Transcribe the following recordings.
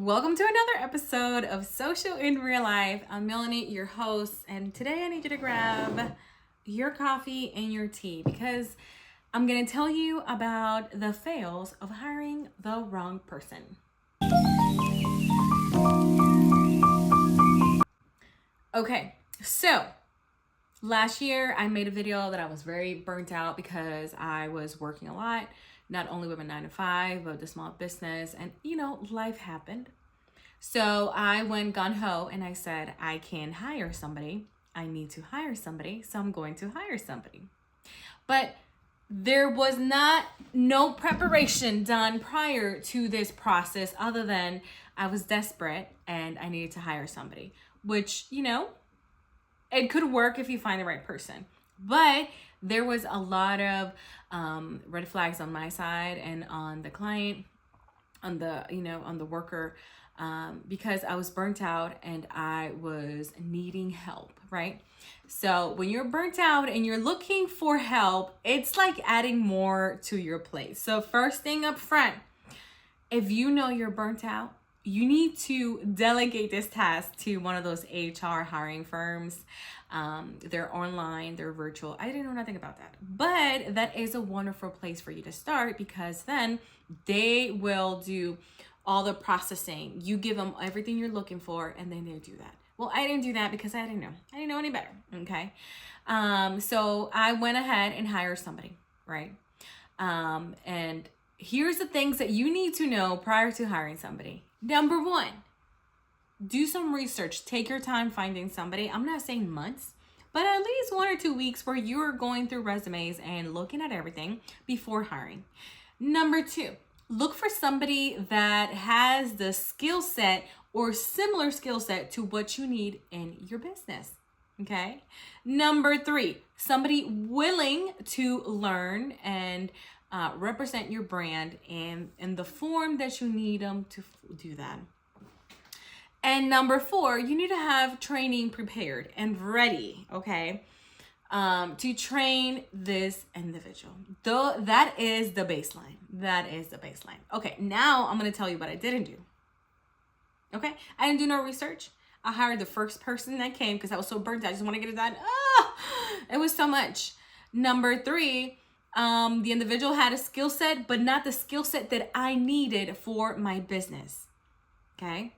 Welcome to another episode of Social in Real Life. I'm Melanie, your host, and today I need you to grab your coffee and your tea because I'm going to tell you about the fails of hiring the wrong person. Okay, so last year I made a video that I was very burnt out because I was working a lot, not only with a 9-to-5, but the small business, and life happened. So I went gung-ho and I said, I can hire somebody. I need to hire somebody, so I'm going to hire somebody. But there was no preparation done prior to this process other than I was desperate and I needed to hire somebody, which, it could work if you find the right person. But there was a lot of red flags on my side and on the client, on the worker, because I was burnt out and I was needing help, right? So when you're burnt out and you're looking for help, it's like adding more to your plate. So first thing up front, if you know you're burnt out, you need to delegate this task to one of those HR hiring firms. They're online, they're virtual. I didn't know nothing about that, but that is a wonderful place for you to start because then they will do all the processing. You give them everything you're looking for and then they do that. Well, I didn't do that because I didn't know any better. Okay. So I went ahead and hired somebody, right? And here's the things that you need to know prior to hiring somebody. Number one, do some research. Take your time finding somebody. I'm not saying months, but at least 1 or 2 weeks where you're going through resumes and looking at everything before hiring. Number two, look for somebody that has the skill set or similar skill set to what you need in your business. Okay. Number three, somebody willing to learn and represent your brand in the form that you need them to do that. And number four, you need to have training prepared and ready, okay, to train this individual. Though that is the baseline. That is the baseline. Okay, now I'm going to tell you what I didn't do. Okay, I didn't do no research. I hired the first person that came because I was so burnt out. I just want to get it done. It was so much. Number three, the individual had a skill set, but not the skill set that I needed for my business. Okay.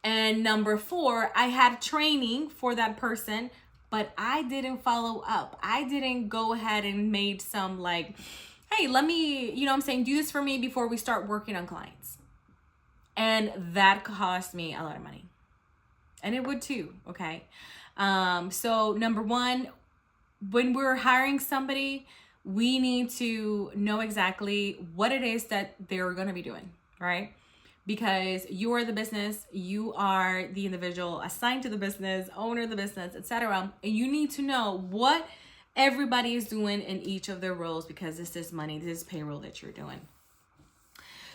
And number four, I had training for that person, but I didn't follow up. I didn't go ahead and made some hey, let me, do this for me before we start working on clients. And that cost me a lot of money. And it would too, okay? So number one, when we're hiring somebody, we need to know exactly what it is that they're going to be doing, right? Because you are the business, you are the individual assigned to the business, owner of the business, etc. And you need to know what everybody is doing in each of their roles because this is money, this is payroll that you're doing.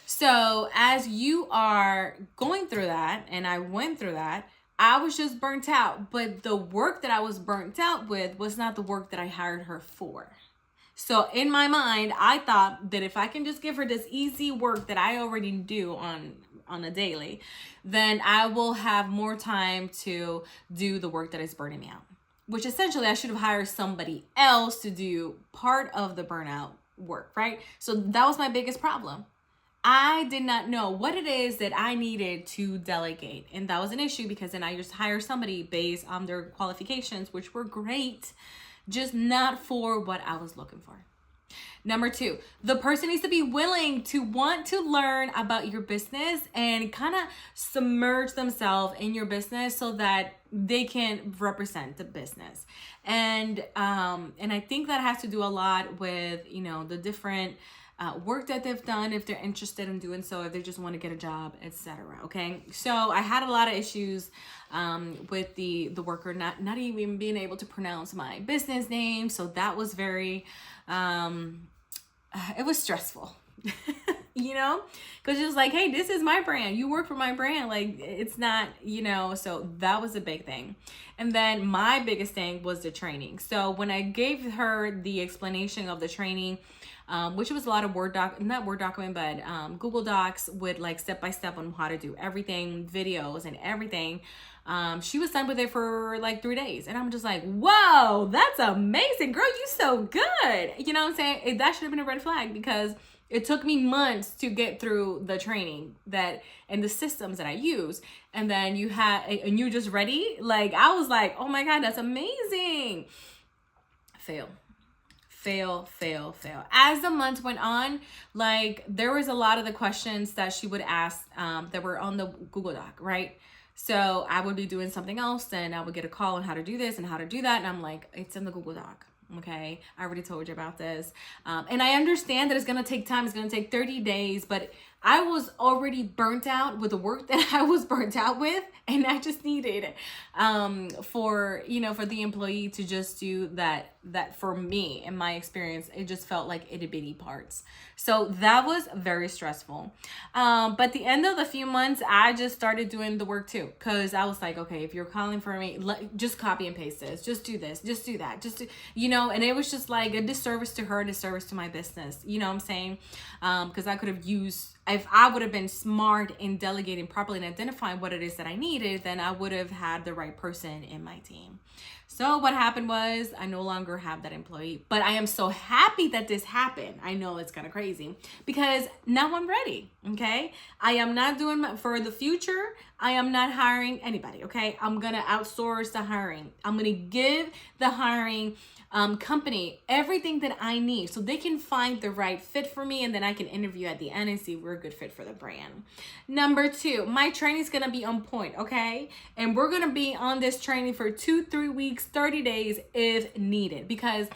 So as you are going through that, and I went through that, I was just burnt out. But the work that I was burnt out with was not the work that I hired her for. So in my mind, I thought that if I can just give her this easy work that I already do on a daily, then I will have more time to do the work that is burning me out. Which essentially I should have hired somebody else to do part of the burnout work, right? So that was my biggest problem. I did not know what it is that I needed to delegate. And that was an issue because then I just hired somebody based on their qualifications, which were great, just not for what I was looking for. Number two, the person needs to be willing to want to learn about your business and kind of submerge themselves in your business so that they can represent the business. And I think that has to do a lot with, the different work that they've done, if they're interested in doing so, if they just want to get a job, etc. Okay, so I had a lot of issues with the worker not even being able to pronounce my business name, so that was very it was stressful. Because it was like, hey, this is my brand, you work for my brand, it's not, so that was a big thing. And then my biggest thing was the training. So when I gave her the explanation of the training, which was a lot of not Word document, but Google Docs with like step-by-step on how to do everything, videos and everything. She was done with it for like 3 days. And I'm just like, whoa, that's amazing. Girl, you so good. You know what I'm saying? That should have been a red flag, because it took me months to get through the training that and the systems that I use. And then and you're just ready. Like, I was like, oh my God, that's amazing. Fail. As the months went on, like, there was a lot of the questions that she would ask that were on the Google Doc, right? So I would be doing something else, and I would get a call on how to do this and how to do that. And I'm like, it's in the Google Doc. Okay, I already told you about this. And I understand that it's going to take time. It's going to take 30 days, but I was already burnt out with the work that I was burnt out with. And I just needed for the employee to just do that for me, in my experience, it just felt like itty bitty parts. So that was very stressful. But at the end of the few months, I just started doing the work too. Cause I was like, okay, if you're calling for me, just copy and paste this, just do this, just do that, and it was just like a disservice to her, a disservice to my business. You know what I'm saying? Cause I could have if I would have been smart in delegating properly and identifying what it is that I needed, then I would have had the right person in my team. So what happened was I no longer have that employee, but I am so happy that this happened. I know it's kind of crazy, because now I'm ready. Okay. I am not doing for the future. I am not hiring anybody. Okay. I'm going to outsource the hiring. I'm going to give the hiring company everything that I need so they can find the right fit for me, and then I can interview at the end and see if we're a good fit for the brand. Number 2, my training is going to be on point. Okay. And we're going to be on this training for 2-3 weeks, 30 days if needed, because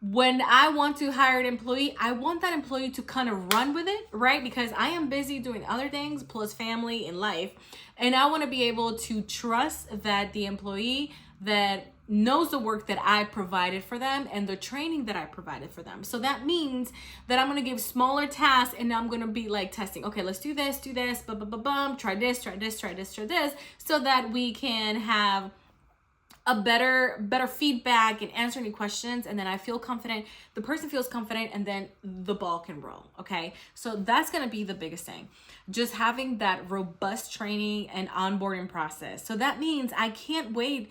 when I want to hire an employee, I want that employee to kind of run with it, right? Because I am busy doing other things plus family and life. And I want to be able to trust that the employee that knows the work that I provided for them and the training that I provided for them. So that means that I'm going to give smaller tasks, and I'm going to be like testing. Okay, let's do this, try this, so that we can have a better feedback and answer any questions. And then I feel confident, the person feels confident, and then the ball can roll. Okay. So that's going to be the biggest thing. Just having that robust training and onboarding process. So that means I can't wait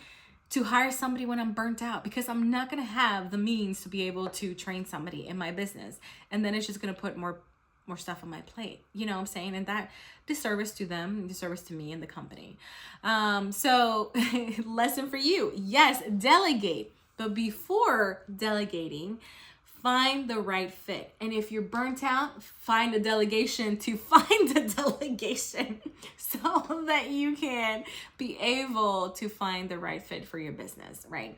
to hire somebody when I'm burnt out, because I'm not going to have the means to be able to train somebody in my business. And then it's just going to put more stuff on my plate. You know what I'm saying? And that disservice to them, disservice to me and the company. So lesson for you. Yes, delegate. But before delegating, find the right fit. And if you're burnt out, find a delegation to find a delegation so that you can be able to find the right fit for your business, right?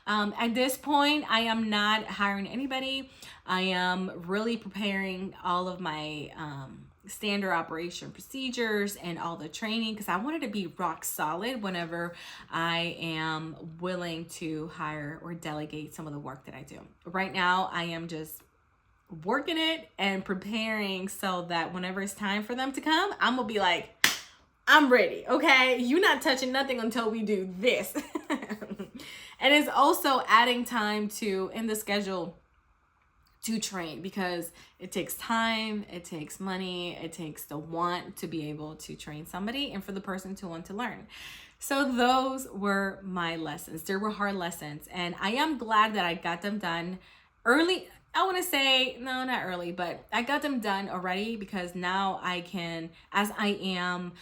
At this point, I am not hiring anybody. I am really preparing all of my standard operation procedures and all the training, because I wanted to be rock solid whenever I am willing to hire or delegate some of the work that I do. Right now, I am just working it and preparing so that whenever it's time for them to come, I'm gonna be like, I'm ready. Okay, you're not touching nothing until we do this. And it's also adding time in the schedule to train, because it takes time, it takes money, it takes the want to be able to train somebody, and for the person to want to learn. So those were my lessons. There were hard lessons, and I am glad that I got them done early. I want to say, no, not early, but I got them done already, because now I can, as I am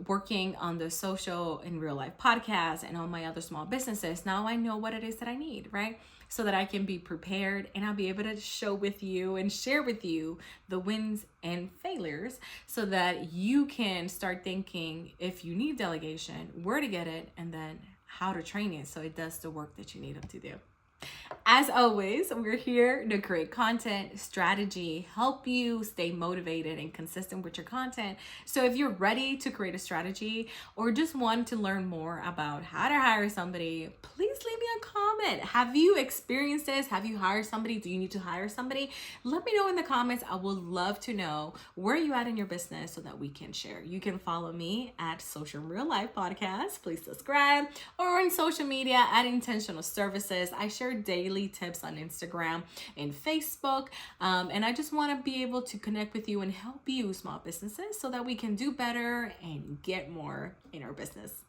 working on the social and real life podcast and all my other small businesses, now I know what it is that I need, right? So that I can be prepared, and I'll be able to show with you and share with you the wins and failures, so that you can start thinking, if you need delegation, where to get it, and then how to train it so it does the work that you need it to do. As always, we're here to create content, strategy, help you stay motivated and consistent with your content. So if you're ready to create a strategy, or just want to learn more about how to hire somebody, please leave me a comment. Have you experienced this? Have you hired somebody? Do you need to hire somebody? Let me know in the comments. I would love to know where you at in your business so that we can share. You can follow me at Social Real Life Podcast. Please subscribe, or on social media at Intentional Services. I share share daily tips on Instagram and Facebook. And I just want to be able to connect with you and help you, small businesses, so that we can do better and get more in our business.